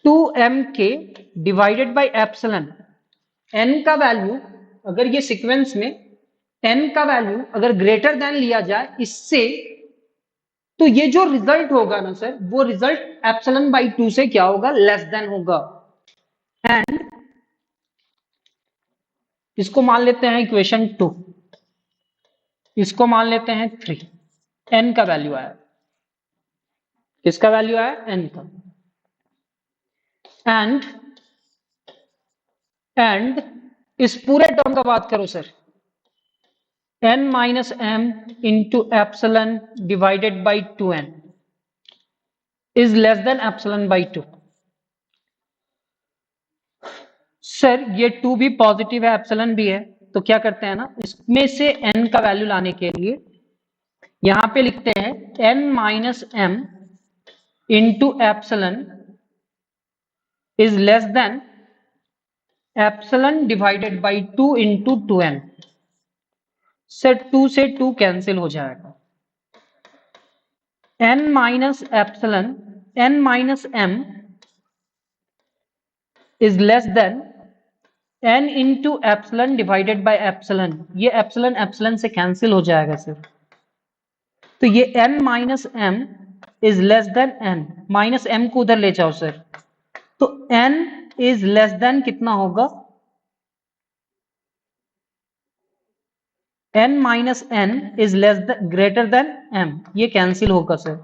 S1: 2mk divided by epsilon, n का वैल्यू अगर ये सीक्वेंस में n का वैल्यू अगर ग्रेटर देन लिया जाए इससे, तो ये जो रिजल्ट होगा ना सर, वो रिजल्ट एप्सिलॉन बाई 2 से क्या होगा, लेस देन होगा। एंड इसको मान लेते हैं इक्वेशन 2, इसको मान लेते हैं 3, n का वैल्यू आया, किसका वैल्यू आया, n का। एंड इस पूरे टर्म का बात करो sir, n minus m into epsilon divided by 2n is less then epsilon by 2। Sir ये 2 भी पॉजिटिव है, एप्सिलॉन भी है, तो क्या करते हैं ना, इसमें से n का वैल्यू लाने के लिए यहां पे लिखते हैं n minus m into epsilon is less then epsilon divided by 2 into 2n। Sir 2 से 2 कैंसिल हो जाएगा, n minus epsilon n minus m is less then n into epsilon divided by epsilon, ये एप्सिलॉन एप्सिलॉन से cancel हो जाएगा sir, तो ये n minus m is less then n, minus m को उधर ले जाओ सर, तो n इज लेस देन कितना होगा, n minus n is less then greater than m, ये कैंसिल होगा सर,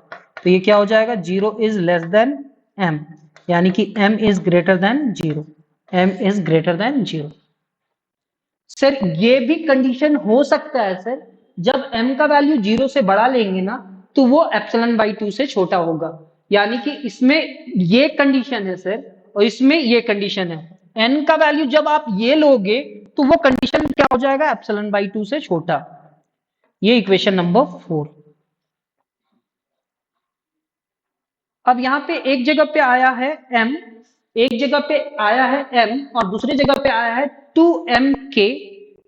S1: तो ये क्या हो जाएगा, 0 इज लेस देन m, यानी कि m is greater than 0, m is greater than 0। Sir ये भी कंडीशन हो सकता है सर, जब m का वैल्यू 0 से बड़ा लेंगे ना तो वो एप्सिलॉन बाई 2 से छोटा होगा, यानी कि इसमें ये कंडीशन है सर और इसमें ये कंडीशन है, n का वैल्यू जब आप ये लोगे तो वो कंडीशन क्या हो जाएगा, एप्सिलॉन बाई 2 से छोटा। ये इक्वेशन नंबर 4। अब यहां पे एक जगह पे आया है m, एक जगह पे आया है m और दूसरी जगह पे आया है 2mk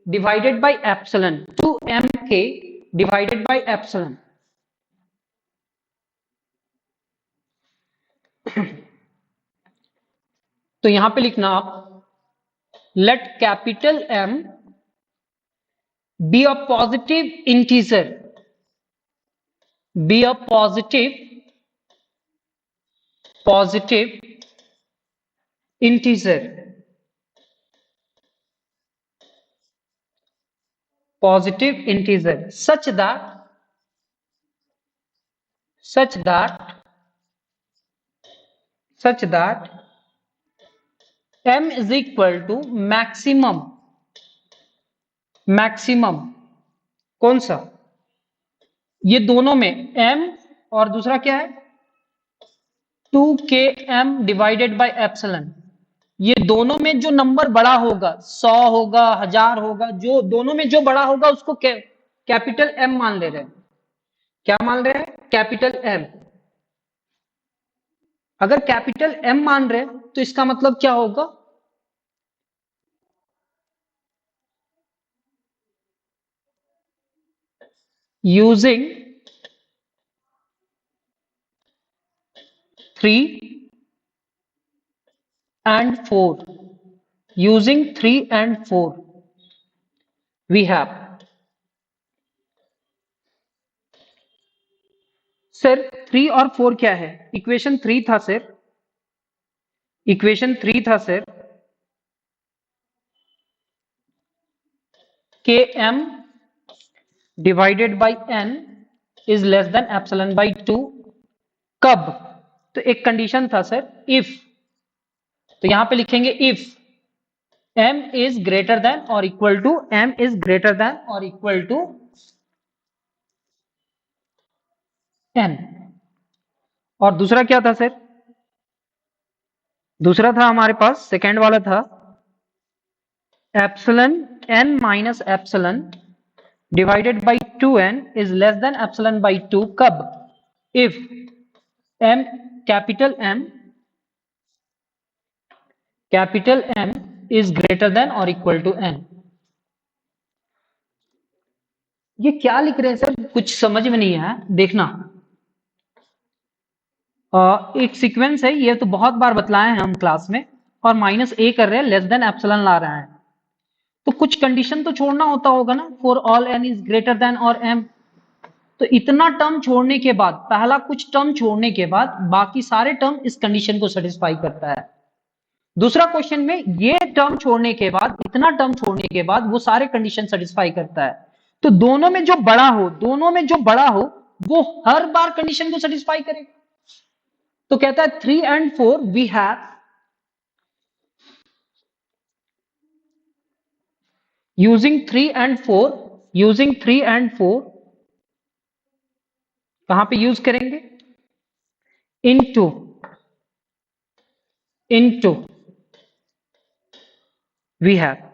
S1: divided by epsilon, 2mk divided by epsilon. तो यहां पे लिखना आप, let capital M be a positive integer, be a positive integer, positive integer such that m is equal to maximum कौन सा, ये दोनों में m और दूसरा क्या है 2km डिवाइडेड बाय एप्सिलॉन, ये दोनों में जो नंबर बड़ा होगा 100 होगा 1000 होगा, जो दोनों में जो बड़ा होगा उसको कैपिटल M मान ले रहे हैं, क्या मान रहे हैं, कैपिटल M। अगर कैपिटल M मान रहे हैं तो इसका मतलब क्या होगा, using 3 and 4, using 3 and 4 we have, sir 3 और 4 क्या है, इक्वेशन 3 था सर, इक्वेशन 3 था sir km divided by n is less then epsilon bye 2, कब, तो एक कंडीशन था सर इफ, तो यहां पे लिखेंगे if m is greater than और equal to, m is greater than और इक्वल टू n। और दूसरा क्या था सर, दूसरा था हमारे पास सेकेंड वाला था epsilon n minus epsilon divided by 2n is less then epsilon by 2 कब, if m capital M is greater than और इक्वल टू n। ये क्या लिख रहे हैं सर, कुछ समझ में नहीं आया, देखना एक सीक्वेंस है, ये तो बहुत बार बतलाए हैं हम क्लास में, और माइनस ए कर रहे हैं, लेस देन एप्सिलॉन ला रहे हैं, तो कुछ कंडीशन तो छोड़ना होता होगा ना, for all n is greater than और एम। तो इतना टर्म छोड़ने के बाद, पहला कुछ टर्म छोड़ने के बाद बाकी सारे टर्म इस कंडीशन को सेटिस्फाई करता है। दूसरा क्वेश्चन में ये टर्म छोड़ने के बाद, इतना टर्म छोड़ने के बाद वो सारे कंडीशन सेटिस्फाई करता है। तो दोनों में जो बड़ा हो, दोनों में जो बड़ा हो वो हर बार कंडीशन को सेटिस्फाई करेगा। तो कहता है 3 and 4 we have using 3 and 4, using 3 and 4 कहां पे यूज करेंगे, into into we have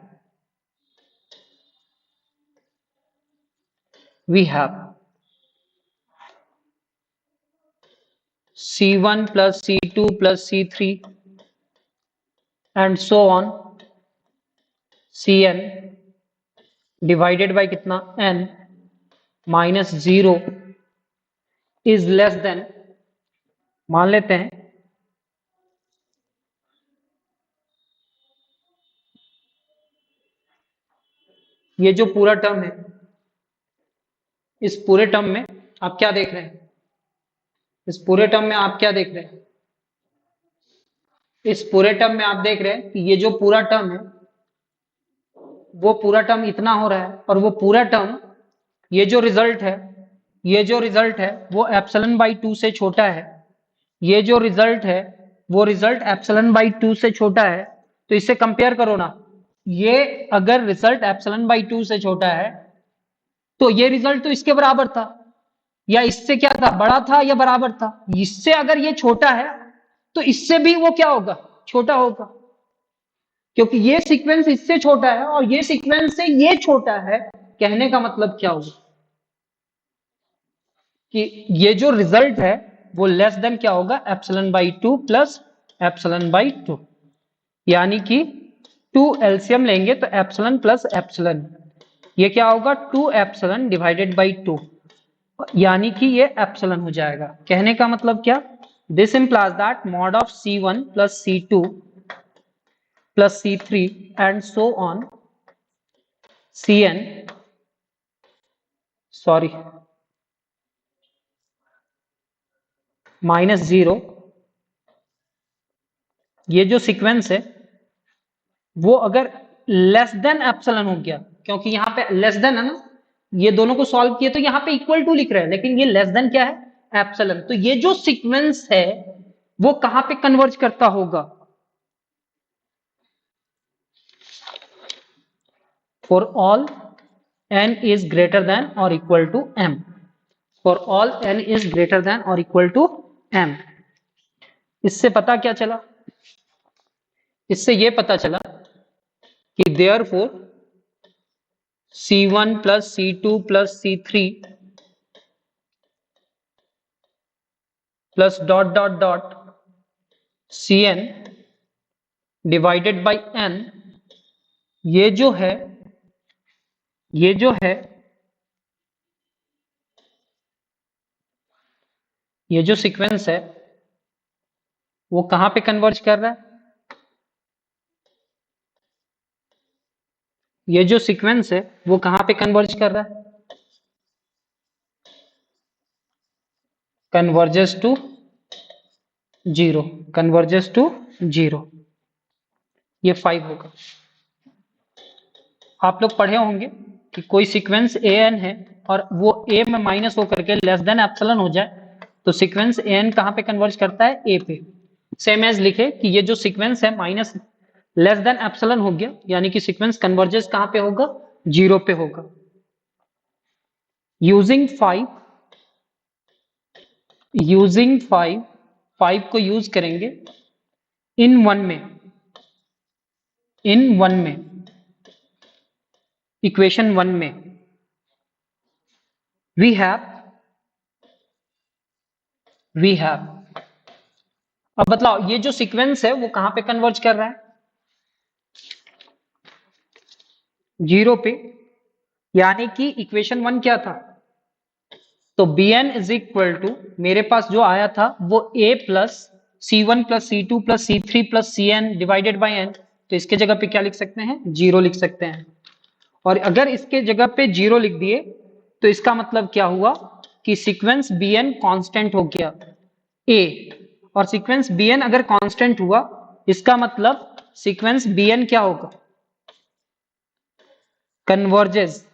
S1: C1 plus C2 plus C3 and so on Cn divided by कितना n minus 0 is less than, मान लेते हैं ये जो पूरा टर्म है, इस पूरे टर्म में आप क्या देख रहे हैं, इस पूरे टर्म में आप क्या देख रहे हैं, इस पूरे टर्म में आप देख रहे हैं कि ये जो पूरा टर्म है, वो पूरा टर्म इतना हो रहा है, और वो पूरा टर्म, ये जो रिजल्ट है, ये जो रिजल्ट है वो एप्सिलॉन बाई 2 से छोटा है, ये जो रिजल्ट है वो रिजल्ट एप्सिलॉन बाई 2 से छोटा है। तो इससे कंपेयर करो ना, ये अगर रिजल्ट एप्सिलॉन बाई 2 से छोटा है तो ये रिजल्ट तो इसके बराबर था, या इससे क्या था, बड़ा था या बराबर था। इससे अगर ये छोटा है तो इससे भी वो क्या होगा, छोटा होगा, क्योंकि ये सीक्वेंस इससे छोटा है और ये सीक्वेंस से ये छोटा है। कहने का मतलब क्या होगा कि ये जो रिजल्ट है वो लेस देन क्या होगा, epsilon by 2 plus epsilon by 2, यानी कि 2 एलसीएम लेंगे तो एप्सिलॉन प्लस एप्सिलॉन, ये क्या होगा 2 एप्सिलॉन डिवाइडेड बाई 2, यानी कि ये एप्सिलॉन हो जाएगा। कहने का मतलब क्या, this implies that mod of C1 plus C2 plus C3 and so on Cn, sorry minus 0, ये जो सीक्वेंस है वो अगर लेस देन एप्सिलॉन हो गया, क्योंकि यहां पे लेस देन है ना, ये दोनों को सॉल्व किए तो यहां पे इक्वल टू लिख रहे हैं, लेकिन ये लेस देन क्या है, एप्सिलॉन। तो ये जो सीक्वेंस है वो कहां पे कन्वर्ज करता होगा, for all n is greater than or equal to m, for all n is greater than or equal to m। इससे पता क्या चला, इससे ये पता चला कि therefore C1 plus C2 plus C3 plus dot dot dot Cn divided by n, ये जो है, ये जो है, ये जो सीक्वेंस है वो कहां पे कन्वर्ज कर रहा है, ये जो सीक्वेंस है वो कहां पे कन्वर्ज कर रहा है, कन्वर्जेस टू 0, कन्वर्जेस टू 0, ये 5 होगा। आप लोग पढ़े होंगे कि कोई सीक्वेंस ए एन है और वो ए में माइनस होकर के लेस देन एप्सिलॉन हो जाए तो सीक्वेंस ए एन कहां पे कन्वर्ज करता है, ए पे। सेम एज लिखे कि ये जो सीक्वेंस है माइनस लेस देन एप्सिलॉन हो गया, यानी कि सीक्वेंस कन्वर्जेस कहां पे होगा, 0 पे होगा। यूजिंग 5, यूजिंग 5, 5 को यूज करेंगे इन वन में, इन वन में, इक्वेशन 1 में वी हैव, अब बतलाओ ये जो सीक्वेंस है वो कहां पे कन्वर्ज कर रहा है, 0 पे, यानी कि इक्वेशन 1 क्या था, तो bn इज इक्वल टू, मेरे पास जो आया था वो a plus c1 plus c2 plus c3 plus cn divided by n, तो इसके जगह पे क्या लिख सकते हैं, 0 लिख सकते हैं। और अगर इसके जगह पे 0 लिख दिए तो इसका मतलब क्या हुआ कि सीक्वेंस bn कांस्टेंट हो गया a, और सीक्वेंस bn अगर कांस्टेंट हुआ इसका मतलब सीक्वेंस bn क्या होगा, कन्वर्जेस।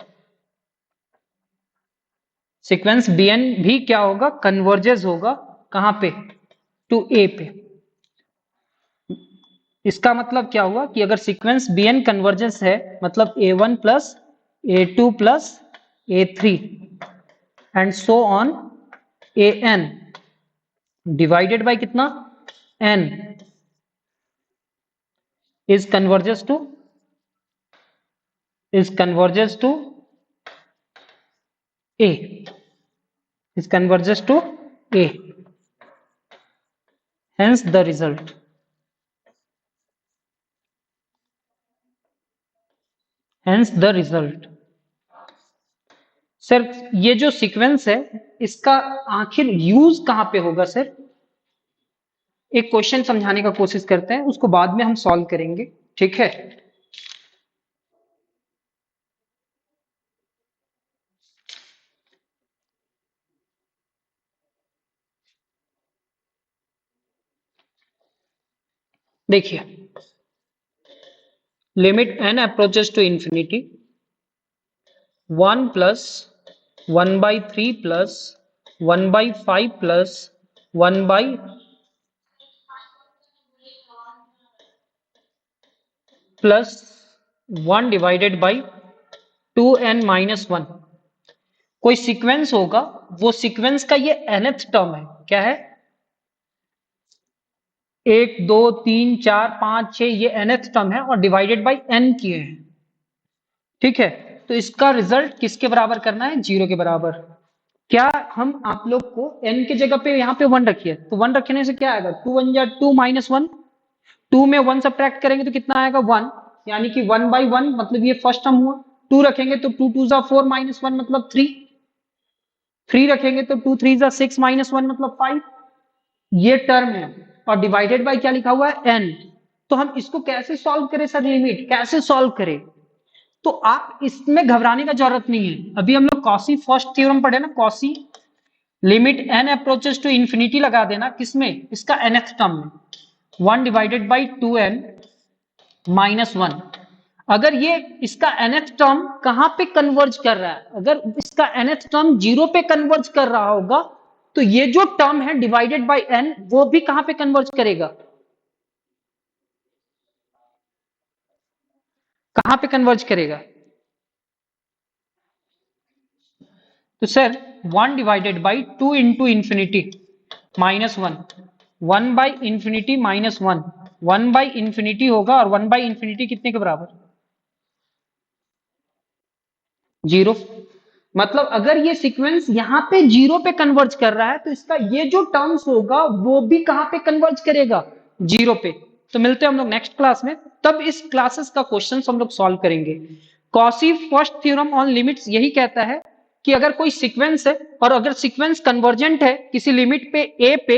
S1: सीक्वेंस bn भी क्या होगा, कन्वर्जेस होगा, कहां पे, टू a पे। इसका मतलब क्या हुआ कि अगर सीक्वेंस bn कन्वर्जेंस है मतलब a1 plus a2 plus a3 and so on an divided by कितना, n is converges to a, is converges to a, hence the result, sir ये जो सीक्वेंस है इसका आखिर यूज कहां पे होगा सर, एक क्वेश्चन समझाने का कोशिश करते हैं, उसको बाद में हम सॉल्व करेंगे, ठीक है। देखिए, limit n approaches to infinity 1 plus 1/3 plus 1/5 plus 1 by plus 1 divided by 2n minus 1, कोई सीक्वेंस होगा, वो सीक्वेंस का ये nth टर्म है, क्या है, 1 2 3 4 5 6, ये nth टर्म है और डिवाइडेड बाई n किए हैं, ठीक है। तो इसका रिजल्ट किसके बराबर करना है, 0 के बराबर। क्या हम आप लोग को n की जगह पे यहाँ पे 1 रखिए, तो 1 रखने से क्या आएगा, 2 1 जा 2 माइनस 1, 2 में 1 सब्ट्रैक्ट करेंगे तो कितना आएगा 1, यानी कि 1/1 मतलब ये फर्स्ट टर्म हुआ। 2 रखेंगे तो 2 2 जा 4 माइनस 1 मतलब 3, 3 रखेंगे तो 2 3 जा 6 माइनस 1 मतलब 5, ये टर्म है। और डिवाइडेड बाय क्या लिखा हुआ है, n। तो हम इसको कैसे सॉल्व करें सर, लिमिट कैसे सॉल्व करें, तो आप इसमें घबराने का जरूरत नहीं है। अभी हम लोग कॉसी फर्स्ट थ्योरम पढ़े ना, Cauchy limit n approaches to infinity लगा देना, किसमें, इसका nth टर्म में, 1 डिवाइडेड बाई 2n माइनस 1। अगर ये इसका nth टर्म कहां पे कन्वर्ज कर रहा है, अगर इसका nth टर्म 0 पे कन्वर्ज कर रहा होगा तो ये जो टर्म है डिवाइडेड बाय n वो भी कहां पे कन्वर्ज करेगा, कहां पे कन्वर्ज करेगा, तो sir 1 divided by 2 into infinity minus 1, 1 by infinity minus 1, 1 by infinity होगा, और 1 बाई इंफिनिटी कितने के बराबर, 0। मतलब अगर ये सीक्वेंस यहां पे 0 पे कन्वर्ज कर रहा है तो इसका ये जो टर्म्स होगा वो भी कहां पे कन्वर्ज करेगा, 0 पे। तो मिलते हैं हम लोग नेक्स्ट क्लास में, तब इस क्लासेस का क्वेश्चन हम लोग सॉल्व करेंगे। Quasi first theorem on limits यही कहता है कि अगर कोई सीक्वेंस है और अगर सीक्वेंस कन्वर्जेंट है किसी लिमिट पे a पे,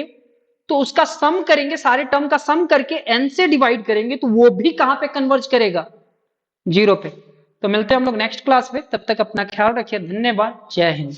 S1: तो उसका सम करेंगे, सारे टर्म का सम करके n से डिवाइड करेंगे तो वो भी कहां पे कन्वर्ज करेगा, 0 पे। तो मिलते हैं हम लोग नेक्स्ट क्लास में, तब तक अपना ख्याल रखिए, धन्यवाद, जय हिंद।